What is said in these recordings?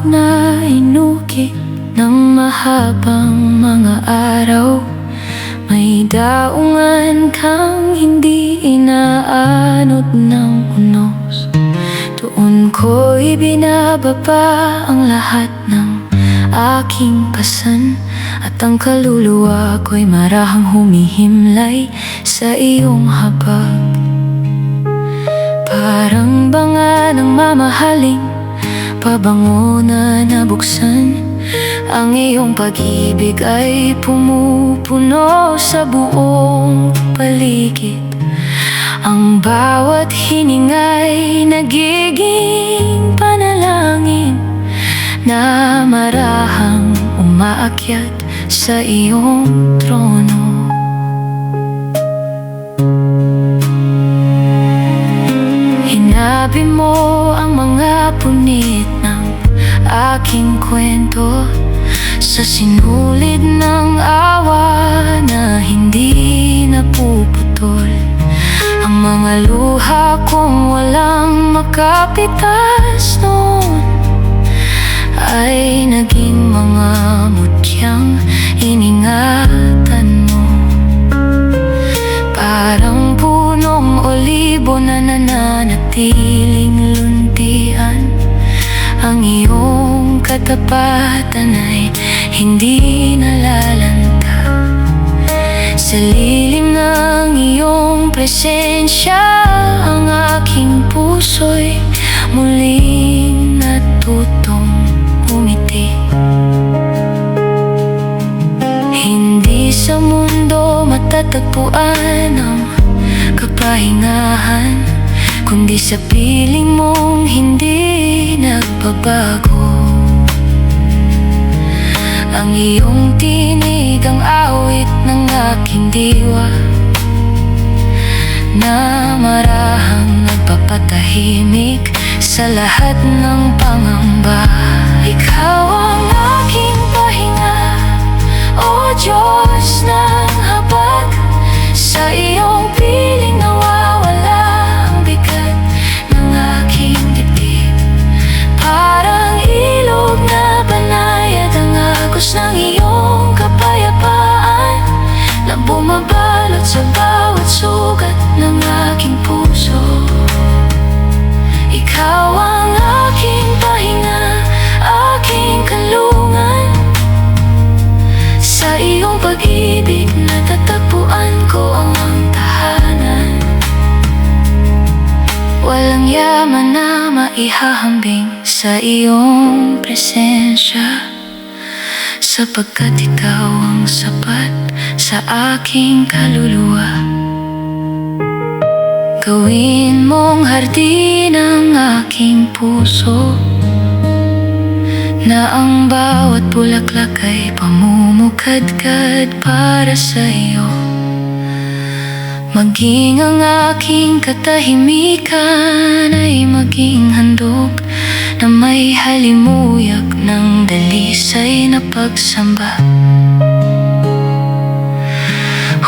pagod na inukit ng mahabang mga araw. May daungan kang hindi inaanod ng unos. Doon ko'y binababa ang lahat ng aking pasan, at ang kaluluwa ko'y marahang humihimlay sa iyong habag. Parang banga ng mamahaling pabango na nabuksan. Ang iyong pag-ibig ay pumupuno sa buong paligid. Ang bawat hininga'y nagiging panalangin na marahang umaakyat sa iyong trono. Hinabi mo ang mga punit ng aking kwento sa sinulid ng awa na hindi napuputol. Ang mga luha kong walang makapitas noon ay naging mga mutyang iningatan mo. Parang punong olibo na nananatiling luntian. Ang iyong katapatan ay hindi nalalanta. Sa lilim ng iyong presensya, ang aking puso'y muling natutong umiti. Hindi sa mundo matatagpuan ang kapahingahan, kundi sa piling mong hindi nagbabago. Ang iyong tinig ang awit ng aking diwa, na marahang nagpapatahimik sa lahat ng pangamba. Ikaw ang aking pahinga, O Diyos ng habag. Sa iyong piling nawawala ang bigat ng aking dibdib. Parang ilog na banayad ang agos ng iyong kapayapaan, na bumabalot sa bawat sugat ng aking puso. Ikaw ang aking pahinga, aking kalungan. Sa iyong pag-ibig natatagpuan ko ang tahanan. Walang yaman na maihahambing sa iyong presensya, sapagkat ikaw ang sapat sa aking kaluluwa. Gawin mong hardin ang aking puso, na ang bawat bulaklak ay pamumukadkad para sa iyo. Maging ang aking katahimikan ay maging handog na may halimuyak ng dalisay na pagsamba.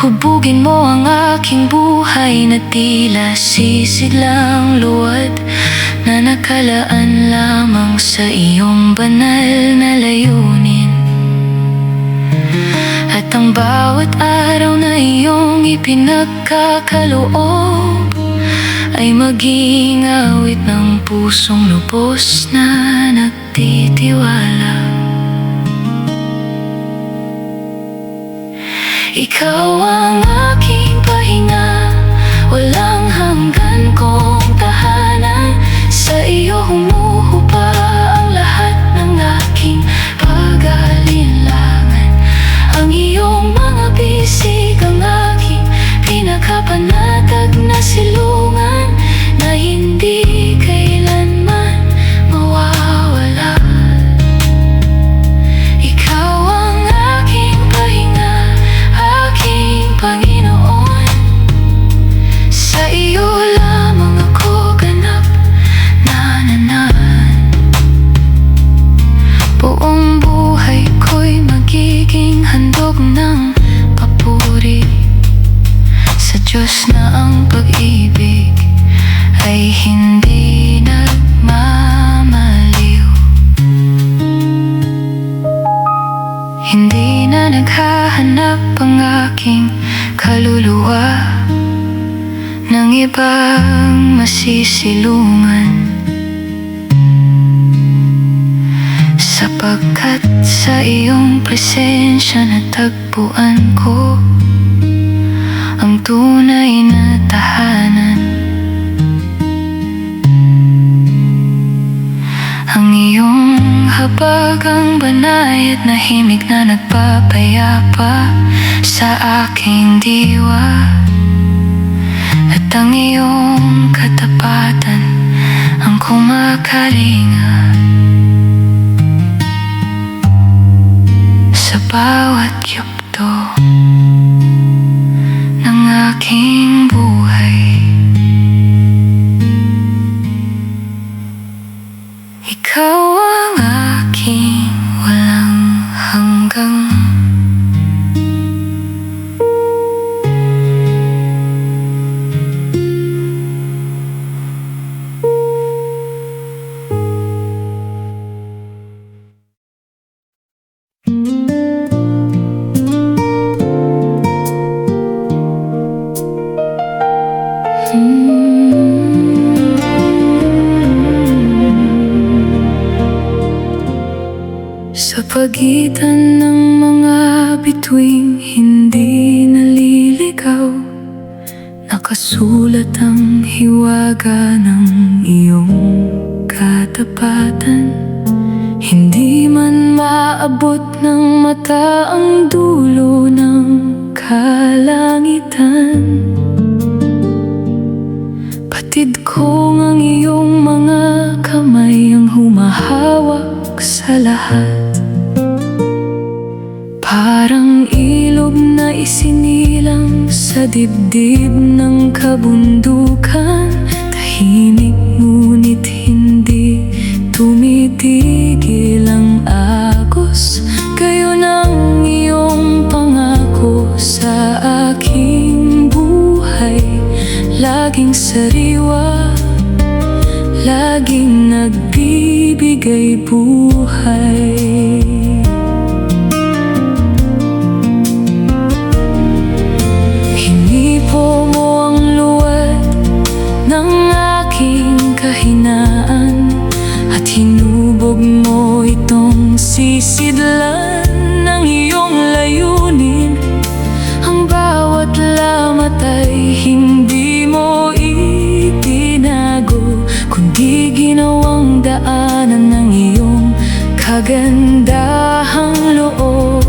Hubugin mo ang aking buhay na tila sisidlang luwad, na nakalaan lamang sa iyong banal na layunin. At ang bawat araw na iyong ipinagkakaloob ay maging awit ng pusong lubos na nagtitiwala. Ikaw ang aking pahinga, walang hanggan kong tahanan. Sa iyo humuhupa ang lahat ng aking pag-aalinlangan. Ang iyong mga bisig ang aking pinakapanatag na silungan, na hindi kailanman mawawala. Ikaw ang aking pahinga, aking Panginoon. Hindi na naghahanap ang aking kaluluwa ng ibang masisilungan, sapagkat sa iyong presensya natagpuan ko ang tunay na tahanan. Ang iyong habag ang banayad na himig na nagpapayapa sa aking diwa, at ang iyong katapatan ang kumakalinga sa bawat yugto ng aking buhay. Ikaw ang aking walang hanggang. Sa pagitan ng mga bituing hindi naliligaw, nakasulat ang hiwaga ng iyong katapatan. Hindi man maabot ng mata ang dulo ng kalangitan, batid ko ang iyong mga kamay ang humahawak sa lahat. Parang ilog na isinilang sa dibdib ng kabundukan, tahimik ngunit hindi tumitigil ang agos. Gayon ang iyong pangako sa aking buhay, laging sariwa, laging nagbibigay buhay. Hinipo mo ang luwad ng aking kahinaan, at hinubog mo itong sisidlan ng iyong layunin. Ang bawat lamat ay hindi mo itinago, kundi ginawang daanan ng iyong kagandahang loob.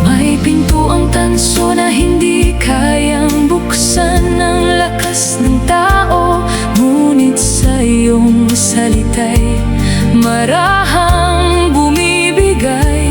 May pintuang tanso na hindi kayang buksan ng lakas ng tao, ngunit sa iyong salita'y marahang bumibigay.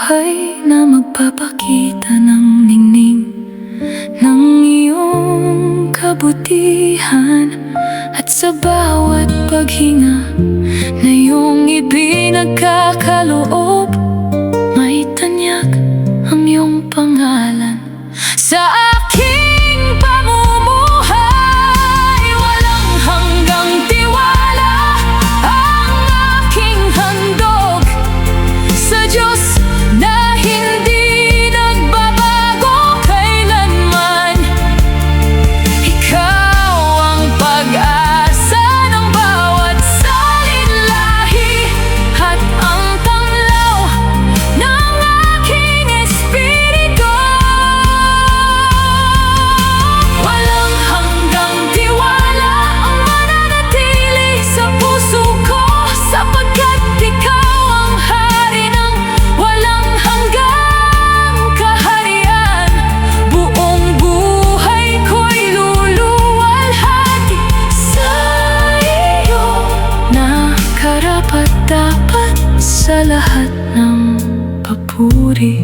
buhay na magpapakita ng ningning ng iyong kabutihan. At sa bawat paghinga na iyong ipinagkakaloob, may tanyag ang iyong pangalan sa aking pamumuhay. Walang hanggang tiwala ang aking handog sa Diyos na hindi nagbabago kailanman. Ikaw ang pag-asa ng bawat salinlahi at ang tanglaw ng aking espiritu. Walang hanggang tiwala ang mananatili sa puso ko, sapagkat ikaw ang hari ng walang hanggang kaharian. Buong buhay ko'y luluwalhati sa iyo, na karapat-dapat sa lahat ng papuri.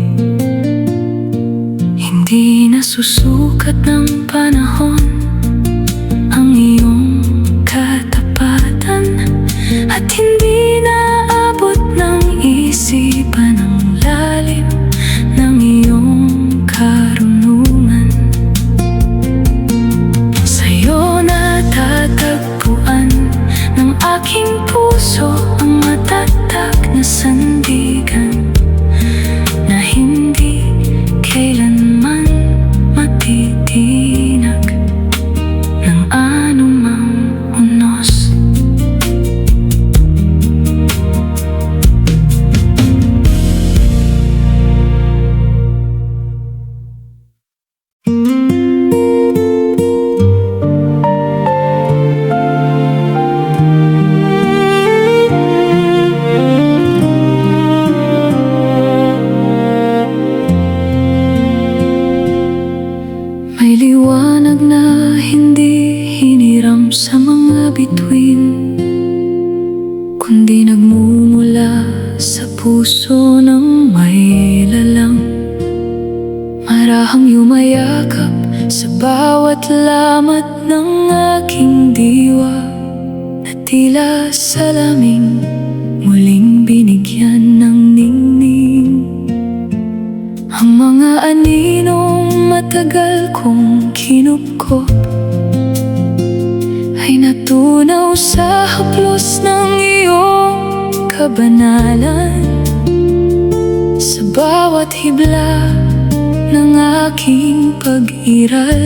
Hindi nasusukat ng panahon ang iyong katapatan, at hindi naabot ng isipan ang lalim ng iyong karunungan. Sa'yo natatagpuan ng aking puso ang matatag na sandigan, na hindi kailanman matitinag ng anumang unos. May liwanag na hindi hiniram sa mga bituin, kundi nagmumula sa puso ng may lalang. Marahang yumayakap sa bawat lamat ng aking diwa, na tila salaming muling binigyan ng ningning. Ang mga aninong matagal kong kinupkop ay natunaw sa haplos ng iyong kabanalan. Sa bawat hibla ng aking pag-iral,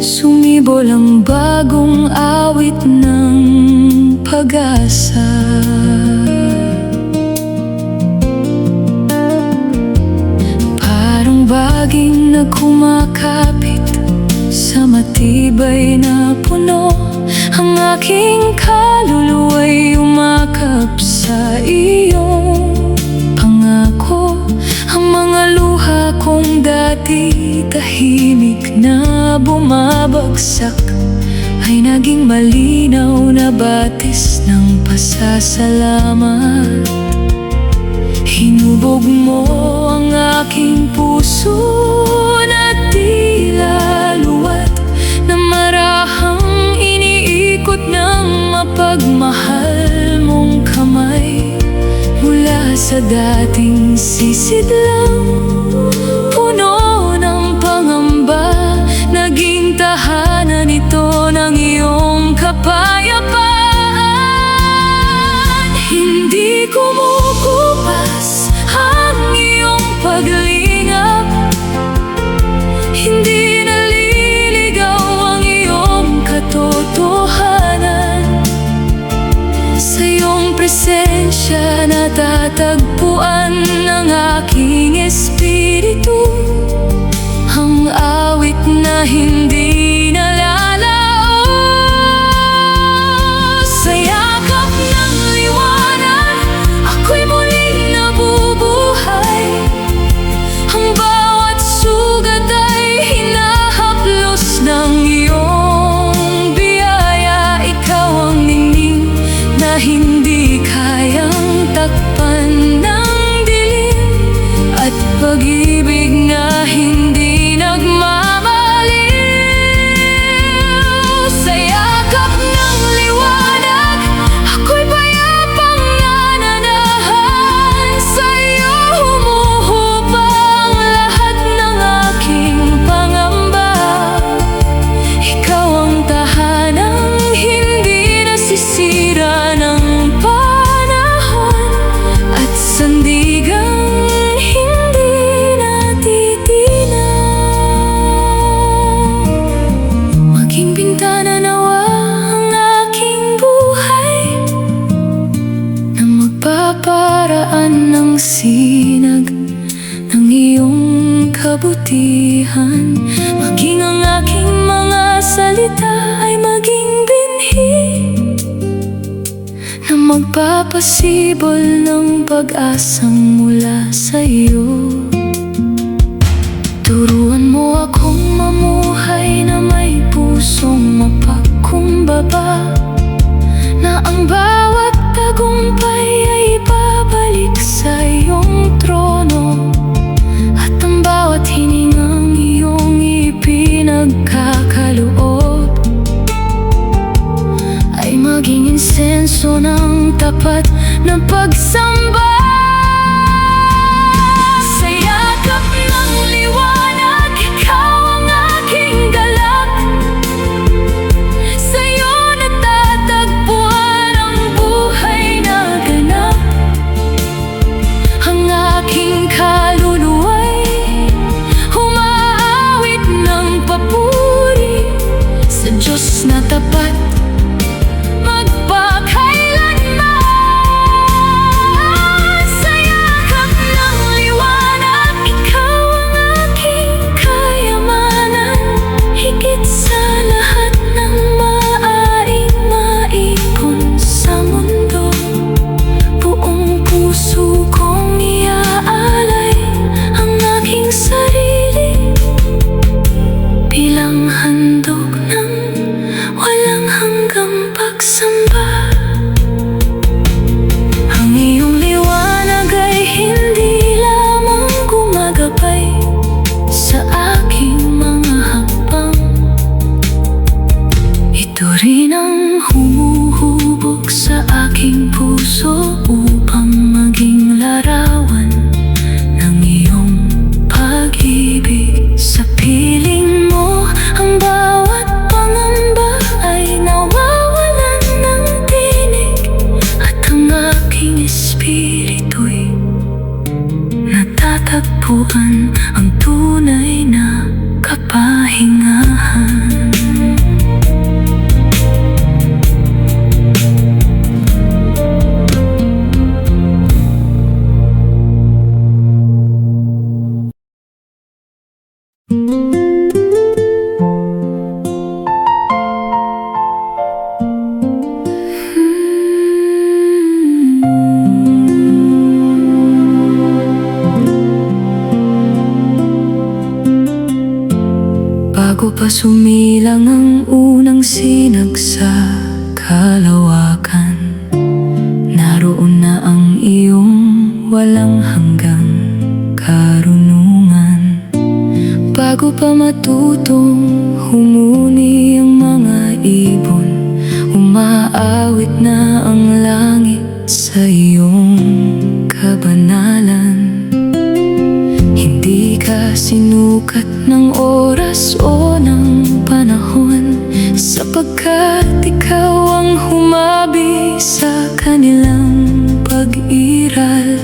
sumibol ang bagong awit ng pag-asa. Parang baging na kumakapit sa matibay na puno, ang aking kaluluwa'y umakap sa iyong pangako. Ang mga luha kong dati tahimik na bumabagsak ay naging malinaw na batis ng pasasalamat. Hinubog mo ang aking puso na tila luwat, na marahang iniikot ng mapagmahal mong kamay. Mula sa dating sisidlang puno ng pangamba, naging tahanan ito ng iyong kapayapaan. Hindi kumukupas ang iyong paglingap, hindi naliligaw ang iyong katotohanan. Sa iyong presensya natatagpuan ng aking espiritu ang awit na hindi nalalaos. Sa yakap ng liwanag ako'y muling nabubuhay. Ang bawat sugat ay hinahaplos ng iyong biyaya. Ikaw ang ningning na hindi kayang takpan ng kabutihan. Maging ang aking mga salita ay maging binhi na magpapasibol ng pag-asang mula sa'yo. Turuan mo akong mamuhay na may pusong mapagkumbaba, na ang bawat tagumpay ay ibabalik sa iyong trono, at ang bawat hiningang iyong ipinagkakaloob ay maging insenso ng tapat na pagsamba. Sa yakap ng liwanag, ikaw ang aking galak. Sa'yo natatagpuan ang buhay na ganap. Ang aking kaluluwa'y humaawit ng papuri sa Diyos na tapat magpakailanman. Sa yakap ng liwanag, ikaw ang aking kayamanan. Higit sa lahat ng maaaring maipon sa mundo, buong puso kong iaalay ang aking sarili bilang handog ng walang hanggang pagsamba. Ang iyong liwanag ay hindi lamang gumagabay sa aking mga hakbang, ito rin ang humuhubog sa aking puso upang maging larawan ng iyong pag-ibig. Sa piling mo, ang bawat pangamba ay nawawalan ng tinig, at ang aking espiritu'y natatagpuan ang tunay na kapahingahan. Bago pa sumilang ang unang sinag sa kalawakan, naroon na ang iyong walang hanggang karunungan. Bago pa matutong humuni ang mga ibon, umaawit na ang langit sa iyong kabanalan. Hindi ka sinukat ng oras o ng panahon, sapagkat ikaw ang humabi sa kanilang pag-iral.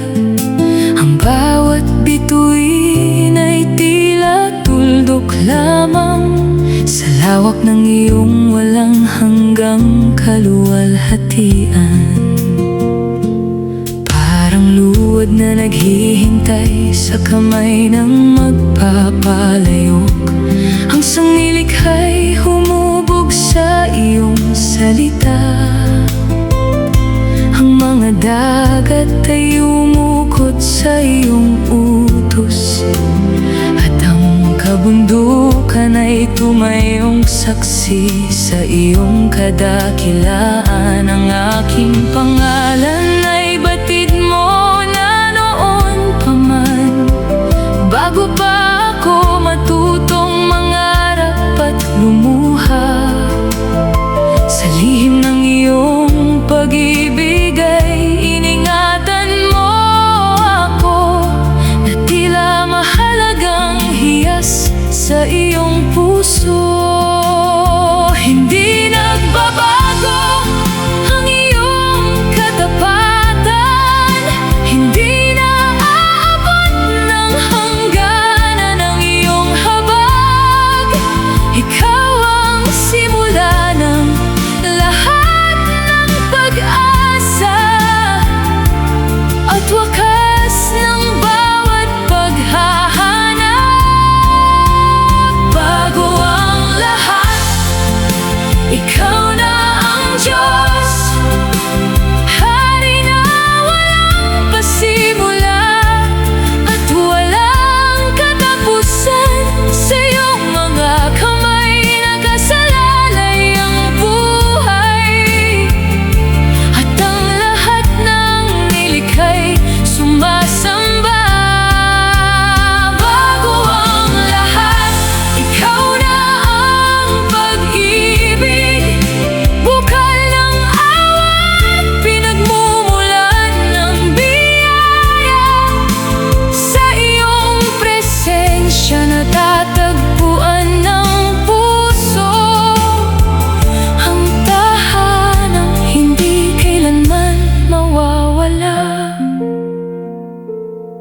Ang bawat bituin ay tila tuldok lamang sa lawak ng iyong walang hanggang kaluwalhatian. Parang luwad na naghihintay sa kamay ng magpapalayok, ang sanglilikha'y humubog sa iyong salita. Ang mga dagat ay umukot sa iyong utos, at ang kabundukan ay tumayong saksi sa iyong kadakilaan. Ang aking pangalan ay batid mo na noon pa man, bago pa ako matutong mangarap at lumuha. Sa lihim ng iyong pag-ibig ay iningatan mo ako, na tila mahalagang hiyas sa iyong puso. Hindi nagbabago ang iyong katapat,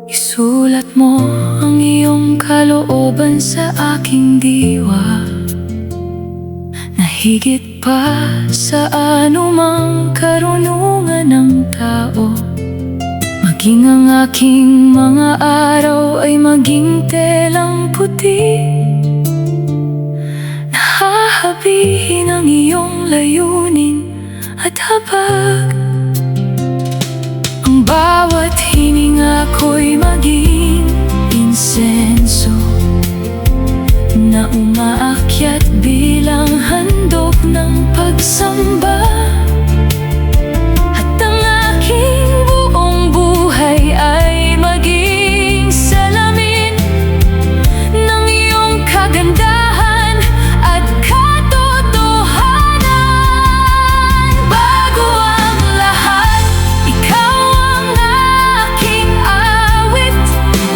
Isulat mo ang iyong kalooban sa aking diwa, na higit pa sa anumang karunungan ng tao. Maging ang aking mga araw ay maging telang puti, nahahabihin ang iyong layunin at habag. Ang bawat hininga ko'y maging insenso na umaakyat bilang handog ng pagsamba. At ang aking buong buhay ay maging salamin ng iyong kagandahan at katotohanan. Bago ang lahat, ikaw ang aking awit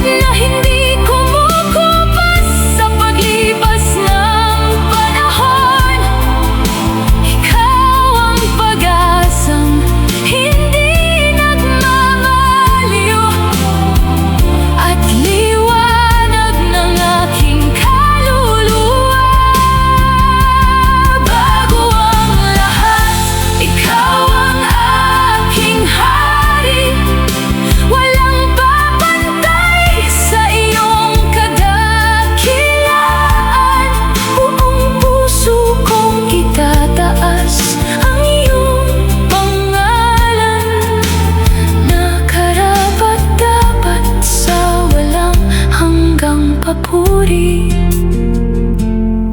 na hindi kumukupas sa paglipas ng panahon. Ikaw ang pag-asang hindi nagmamaliw at liwanag ng aking kaluluwa. Bago ang lahat, ikaw ang aking hari, walang papantay sa iyong kadakilaan. Buong puso kong itataas ang iyong pangalan, na karapat-dapat sa walang hanggang papuri.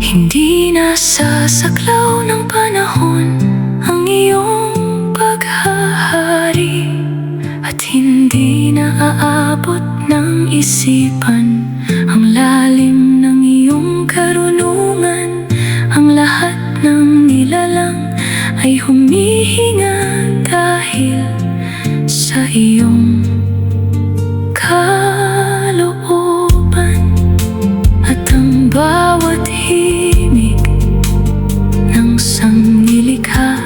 Hindi nasasaklaw ng panahon ang iyong paghahari, at hindi naaabot ng isipan ang lalim ng iyong karunungan. Ang lahat ng nilalang ay humihinga dahil sa iyong kalooban. At ang bawat himig ng sanglilikha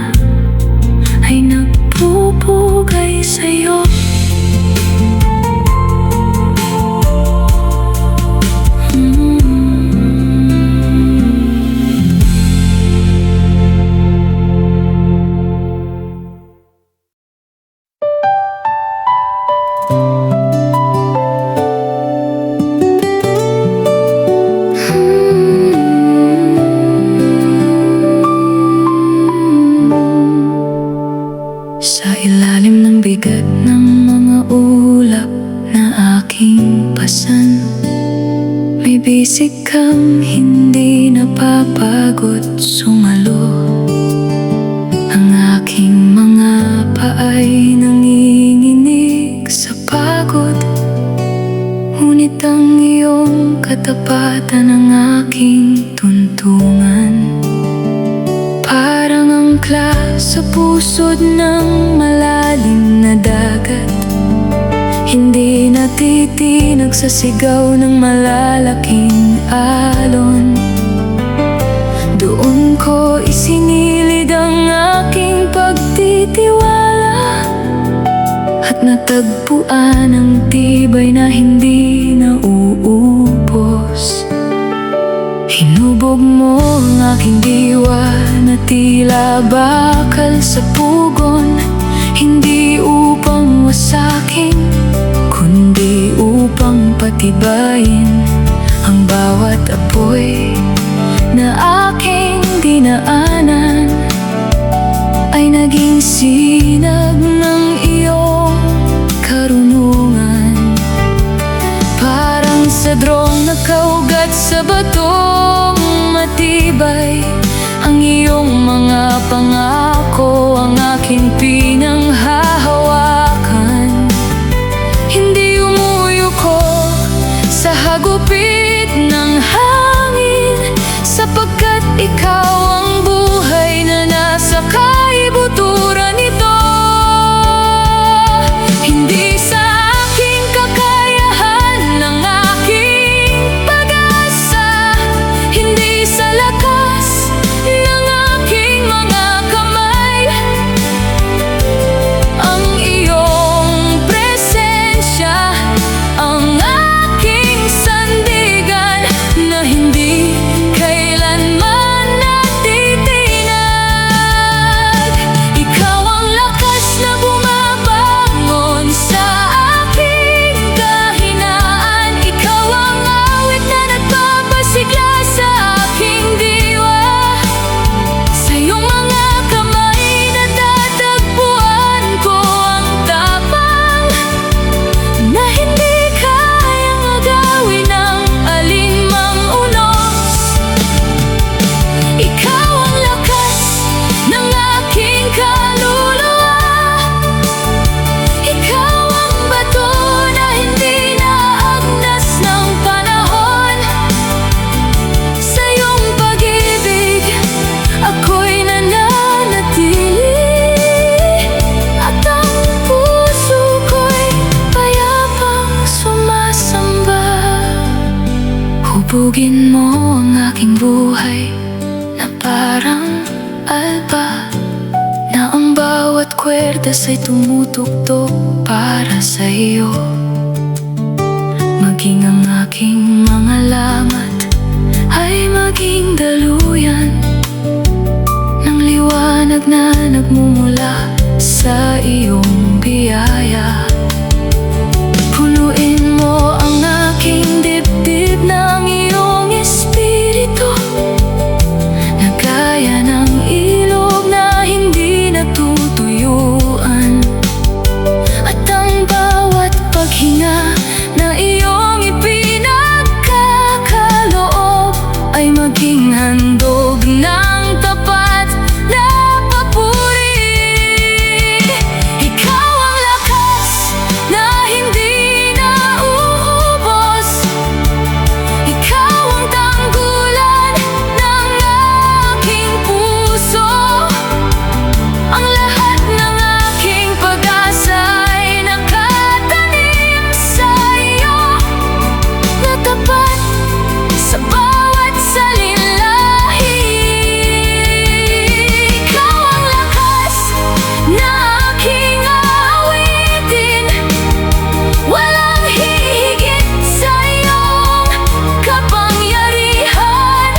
ay nagpupugay sa'yo. Sa ilalim ng bigat ng mga ulap na aking pasan, may bisig kang hindi napapagod sumalo. Ang aking mga paay nanginginig sa pagod, ngunit ang iyong katapatan ang aking tuntungan. Parang angkla sa pusod ng malalim na dagat, hindi natitinag sa sigaw ng malalaking alon. Doon ko isinilid ang aking pagtitiwala, at natagpuan ang tibay na hindi nauubos. Hinubog mo ang aking diwa na tila bakal sa pugon, hindi upang wasakin, kundi upang patibayin. Ang bawat apoy na aking dinaanan ay naging sinag ng iyong karunungan. Parang sadrong nakaugat sa batong matibay, ang iyong mga pangako ang aking pinanghahawakan. Hindi umuyuko sa hagupit ng hangin, sapagkat ikaw ang buhay na nasa kaibuturan nito. Hindi sa aking kakayahan ng aking pag-asa, hindi sa lakas ng aking mga kamay. Ang iyong presensya Kabugin mo ang aking buhay na parang alba, na ang bawat kwerdas ay tumutugtog para sa iyo. Maging ang aking mga lamat ay maging daluyan ng liwanag na nagmumula sa iyong biyaya. Punuin mo ang aking dibdib ng iyong espiritu, na gaya ng ilog na hindi natutuyuan. At ang bawat paghinga na iyong ipinagkakaloob ay maging handog ng tapat na papuri. Ikaw ang lakas na hindi nauubos, ikaw ang tanggulan ng aking puso. Ang lahat ng aking pag-asa ay nakatanim sa iyo, na tapat sa bawat salinlahi. Ikaw ang lakas na aking awitin, walang hihigit sa iyong kapangyarihan.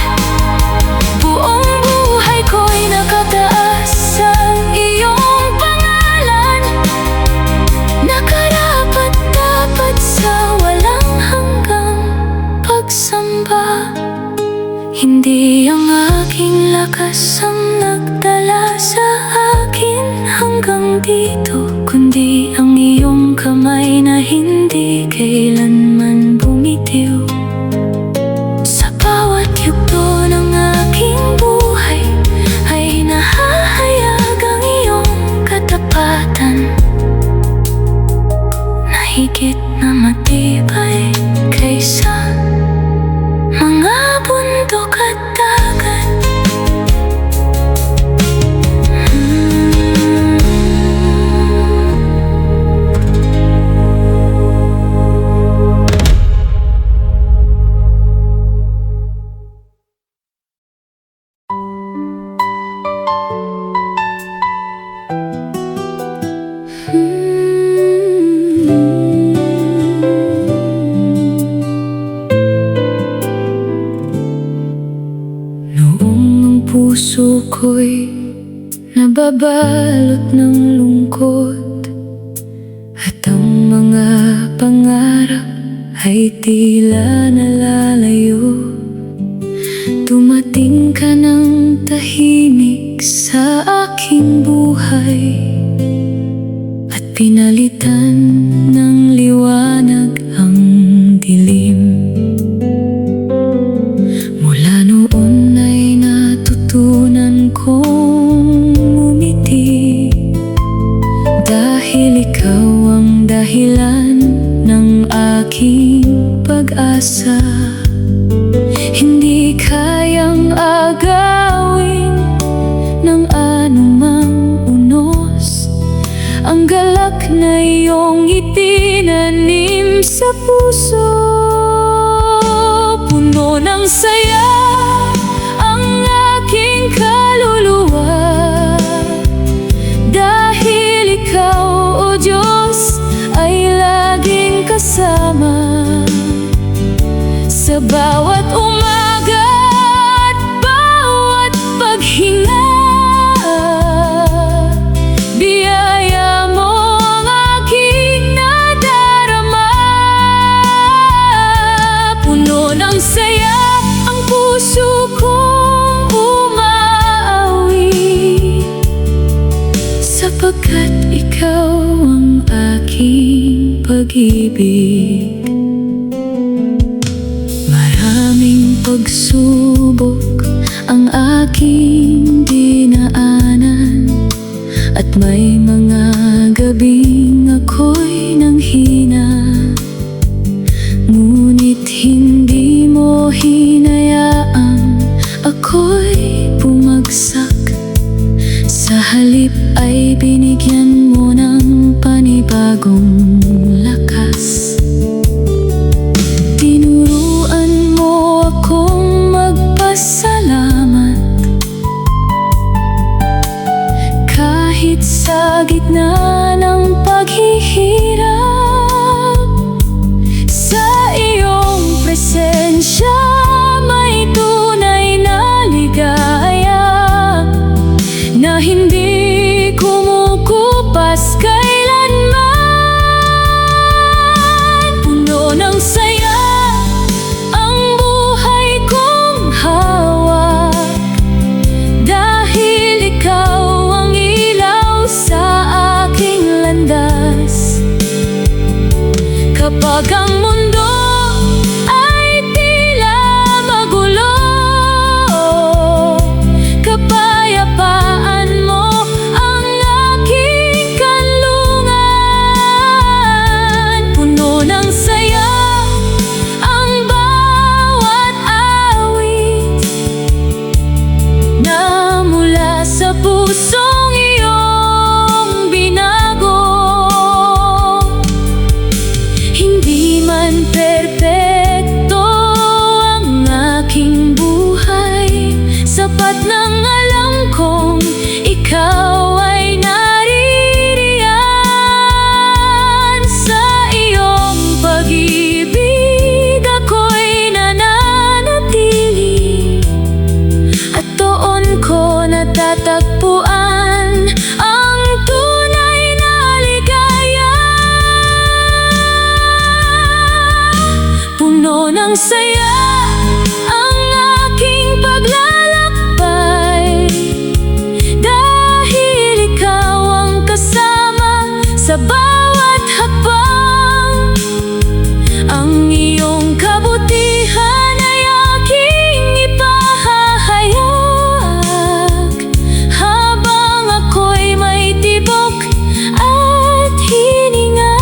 Buong buhay ko'y nakataas sa iyong pangalan, nakarapat-dapat sa walang hanggang pagsamba. Hindi ang aking lakas ang nagdala sa akin hanggang dito, kundi ang iyong kamay na hindi kailanman bumitiw. Sa bawat yugto ng aking buhay ay nahahayag ang iyong katapatan, na higit na matibay kaysa mga bundok at dagat. Noong ang puso ko'y nababalot ng lungkot, at ang mga pangarap ay tila nalalayo, dumating ka ng tahimik sa aking buhay, at pinalitan ng liwanag ang dilim. Mula noon ay natutunan kong umiti, dahil ikaw ang dahilan ng aking pag-asa. Hindi kayang agawin ng anumang unos ang galak na iyong itinanim sa puso. Puno ng saya ang aking kaluluwa, dahil ikaw, o Diyos, ay laging kasama sa bawat umaga at bawat paghinga. Biyaya mo ang aking nadarama, puno ng saya ang puso kong umaawi, sapagkat ikaw ang aking pag-ibig. Maraming pagsubok ang aking dinaanan, at may mga gabing ako'y nanghina, ngunit hindi mo hinayaan ako'y bumagsak. Sa halip ay binigyan mo ng panibagong lakas. Tinuruan mo Kapag ang mundo ay tila magulo, kapayapaan mo ang aking kanlungan. Puno ng saya ang bawat awit na mula sa pusong iyong binago. Hindi man perpekto ang aking buhay, sapat nang alam kong ikaw ay naririyan. Sa iyong pag-ibig ako'y nananatili, at doon ko natatagpuan ang tunay na ligaya. Puno ng saya ang aking paglalakbay, dahil ikaw ang kasama sa bawat hakbang. Ang iyong kabutihan ay aking ipahahayag, habang ako'y may tibok at hininga.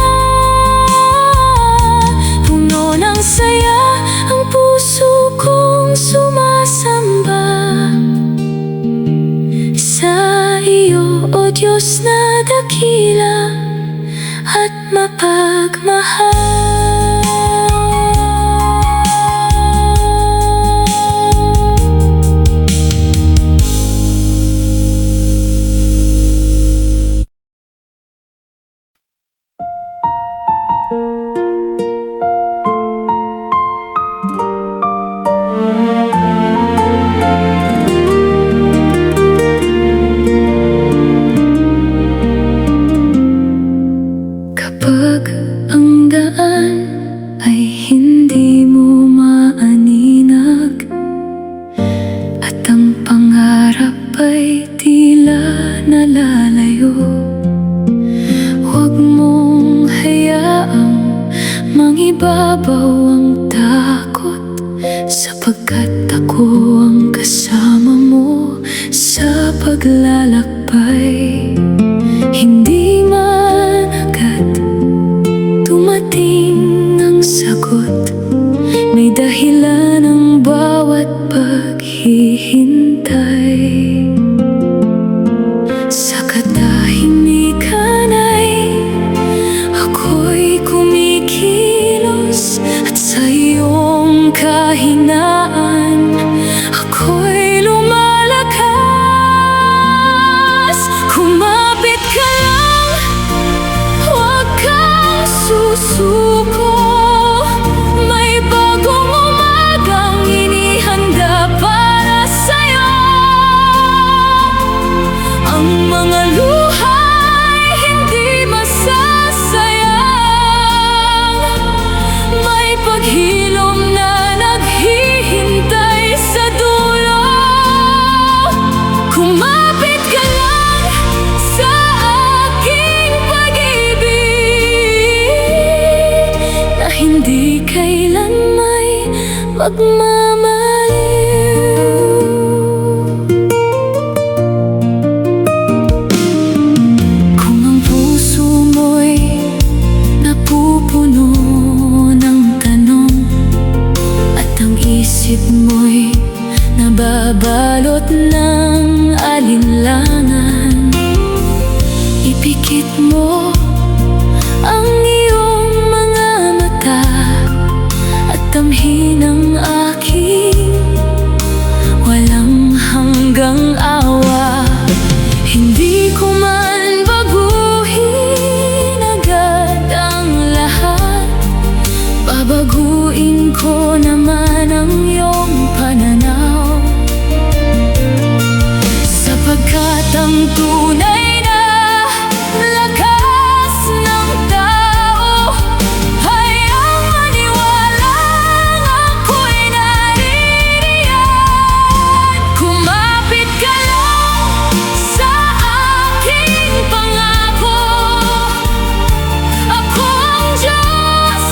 Puno ng saya ang puso kong sumasamba sa iyo, O Diyos na dakila at mapagmahal. Kapag ang daan ay hindi mo maaninag, at ang pangarap ay tila nalalayo, huwag mong hayaang mangibabaw ang takot, sapagkat ako ang kasama mo sa paglalakbay. Hindi man agad dumating ang sagot, may dahilan ang bawat paghihintay. Sa katahimikan ay ako'y kumikilos, at sa iyong kahinaan ako'y lumalakas. Kumapit ka lang, huwag kang susuko, may bagong umagang inihanda para sa'yo. Ang mga luha'y hindi masasayang, may paghilom na naghihintay sa dulo. Kumapit ka lang sa aking pag-ibig, na hindi kailan may magmamaliw. Kung ang puso mo'y napupuno ng tanong, at ang isip mo'y nababalot ng alinlangan, ipikit mo ang iyong mga mata at tamhin ang aking walang hanggang awa. Hindi ko man baguhin agad ang lahat, babaguin ko naman ang iyong pananaw, sapagkat ang tunay na lakas ng tao ay ang maniwalang ako'y naririyan. Kumapit ka lang sa aking pangako, ako ang Diyos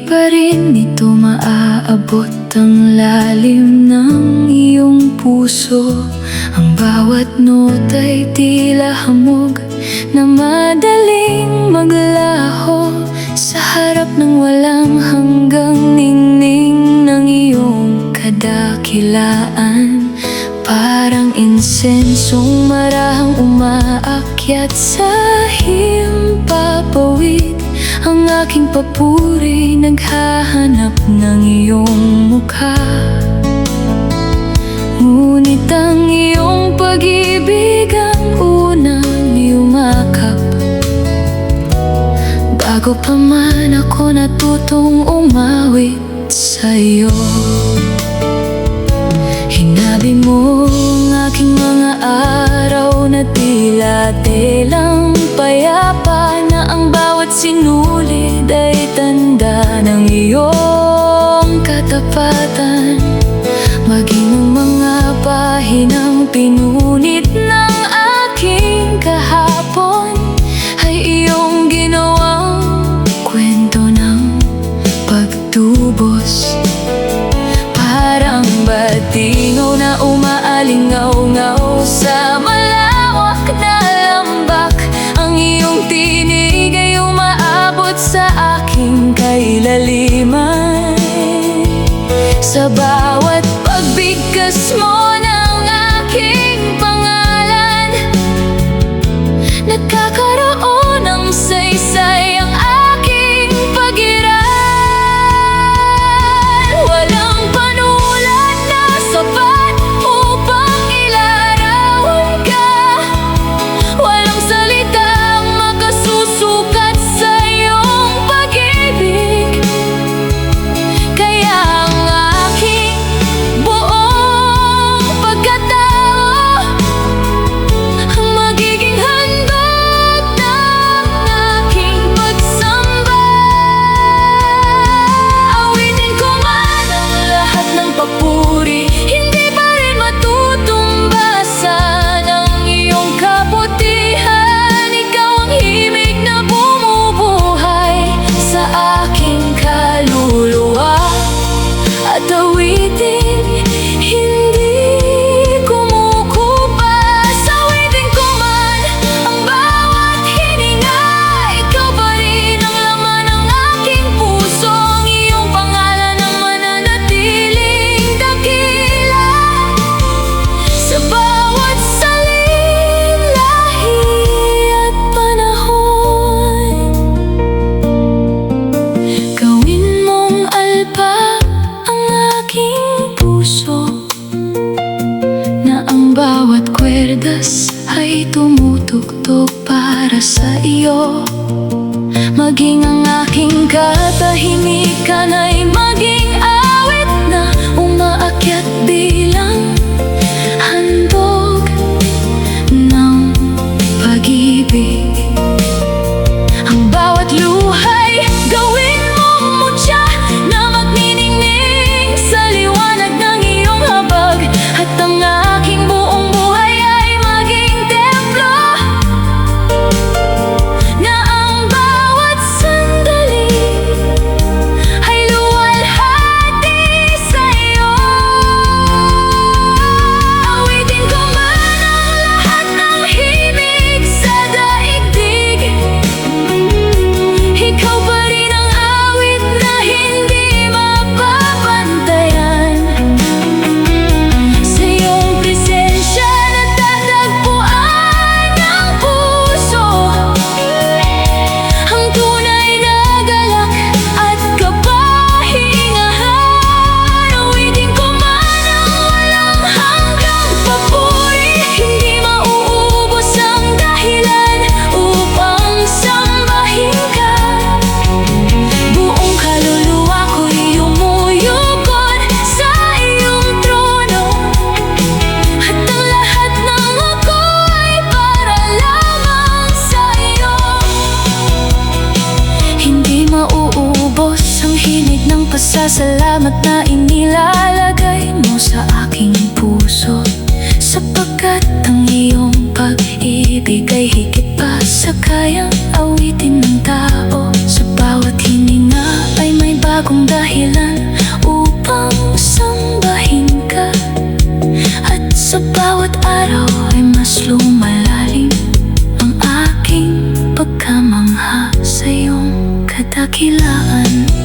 pa rin ito maaabot ang lalim ng iyong puso. Ang bawat nota'y tila hamog na madaling maglaho sa harap ng walang hanggang ningning ng iyong kadakilaan. Parang insensong marahang umaakyat sa himpapawid. Ang aking papuri naghahanap ng iyong mukha. Ngunit ang iyong pag-ibig ang unang yumakap. Bago pa man ako natutong umawit sa'yo, hinabi mo ang aking mga araw na tila telang payapa, na ang bawat sinulid ay tanda ng iyong katapatan. Maging ang mga pahinang pinunit ng aking kahapon ay iyong ginawang kwento ng pagtubos. Parang batingaw na umaalingaw-ngaw sa malawak na lambak. Ang iyong tinig ay umaabot sa aking kailaliman. Sa bawat pagbigkas mo ng aking pangalan, nagkakaroon ng saysay ang aking pagiran. Walang panulat na sapat upang ilarawan ka. Walang salitang makasusukat sa iyong pag-ibig. Kaya ang aking buong pagkatao magiging handog ng aking pagsamba. Awitin ko man ang lahat ng papuri, hindi pa rin matutumbasan ang iyong kabutihan. Ikaw ang himig na bumubuhay sa aking kaluluwa. At awitin, hindi kumukupas. Awitin ko man ang bawat hininga, ikaw pa rin ang laman ng aking puso. Ang iyong pangalan ang mananatiling dakila sa bawat salin, lahi at panahon. Gawin mong alpa ang aking puso, na ang bawat kwerdas ay tumutugtog para sa iyo. Maging ang aking katahimikan ay maging awit na umaakyat bilang handog ng pag-ibig. Ang bawat luhay gawin mong mutya na magniningning sa liwanag ng iyong habag. At ang aking buong buhay ay maging templo, na ang bawat sandali ay luwalhati sa iyo. Awitin ko man ang lahat ng himig sa daigdig, ikaw pa rin ang awit na hindi mapapantayan. Sa iyong presensya natatagpuan ang puso, ang tunay na galak at kapahingahan. Awitin ko man ang walang hanggang papuri, hindi mauubos ang dahilan upang sambahin ka. Buong kaluluwa ko'y yumuyugod sa iyong trono, at ang lahat ng ako ay para lamang sa iyo. Hindi mauubos ang hinig ng pasasalamat na inilalagay mo sa aking puso, sapagkat ang iyong pag-ibig ay higit pa sa kayang awitin ng tao. Sa bawat hininga ay may bago akong dahilan upang sambahin ka. At sa bawat araw ay mas lumalalim ang aking pagkamangha sa iyong kadakilaan.